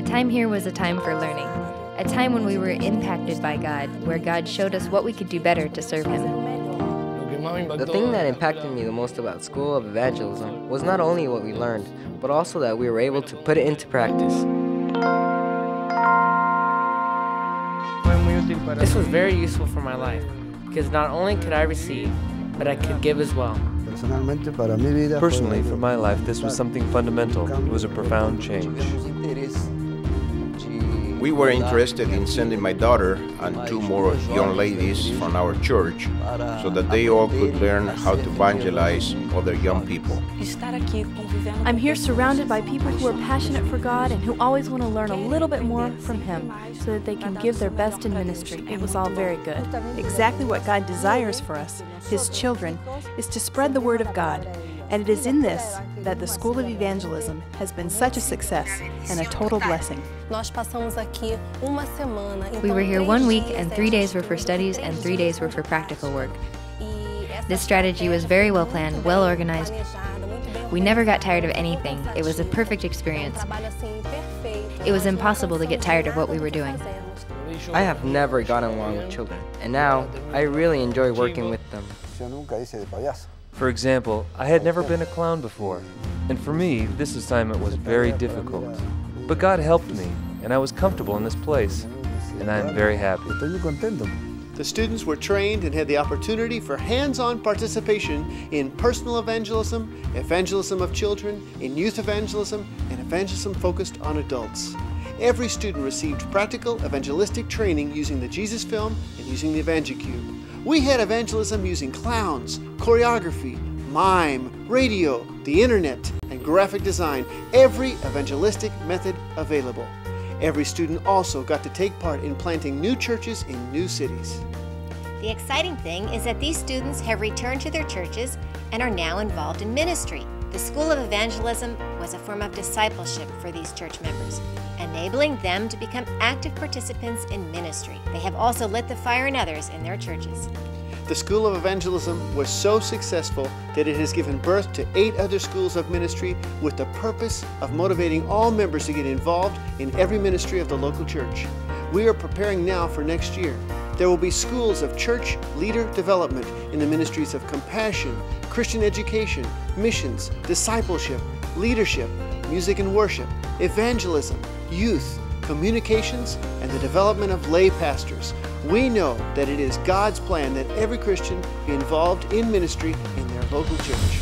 The time here was a time for learning, a time when we were impacted by God, where God showed us what we could do better to serve Him. The thing that impacted me the most about School of Evangelism was not only what we learned, but also that we were able to put it into practice. This was very useful for my life, because not only could I receive, but I could give as well. Personally, for my life, this was something fundamental. It was a profound change. We were interested in sending my daughter and two more young ladies from our church so that they all could learn how to evangelize other young people. I'm here surrounded by people who are passionate for God and who always want to learn a little bit more from Him so that they can give their best in ministry. It was all very good. Exactly what God desires for us, His children, is to spread the Word of God. And it is in this that the School of Evangelism has been such a success and a total blessing. We were here 1 week, and 3 days were for studies and 3 days were for practical work. This strategy was very well planned, well organized. We never got tired of anything. It was a perfect experience. It was impossible to get tired of what we were doing. I have never gotten along with children, and now I really enjoy working with them. For example, I had never been a clown before, and for me, this assignment was very difficult. But God helped me, and I was comfortable in this place, and I am very happy. The students were trained and had the opportunity for hands-on participation in personal evangelism, evangelism of children, in youth evangelism, and evangelism focused on adults. Every student received practical evangelistic training using the Jesus film and using the EvangeCube. We had evangelism using clowns, choreography, mime, radio, the internet, and graphic design, every evangelistic method available. Every student also got to take part in planting new churches in new cities. The exciting thing is that these students have returned to their churches and are now involved in ministry. The School of Evangelism was a form of discipleship for these church members, enabling them to become active participants in ministry. They have also lit the fire in others in their churches. The School of Evangelism was so successful that it has given birth to 8 other schools of ministry with the purpose of motivating all members to get involved in every ministry of the local church. We are preparing now for next year. There will be schools of church leader development in the ministries of compassion, Christian education, missions, discipleship, leadership, music and worship, evangelism, youth, communications, and the development of lay pastors. We know that it is God's plan that every Christian be involved in ministry in their local church.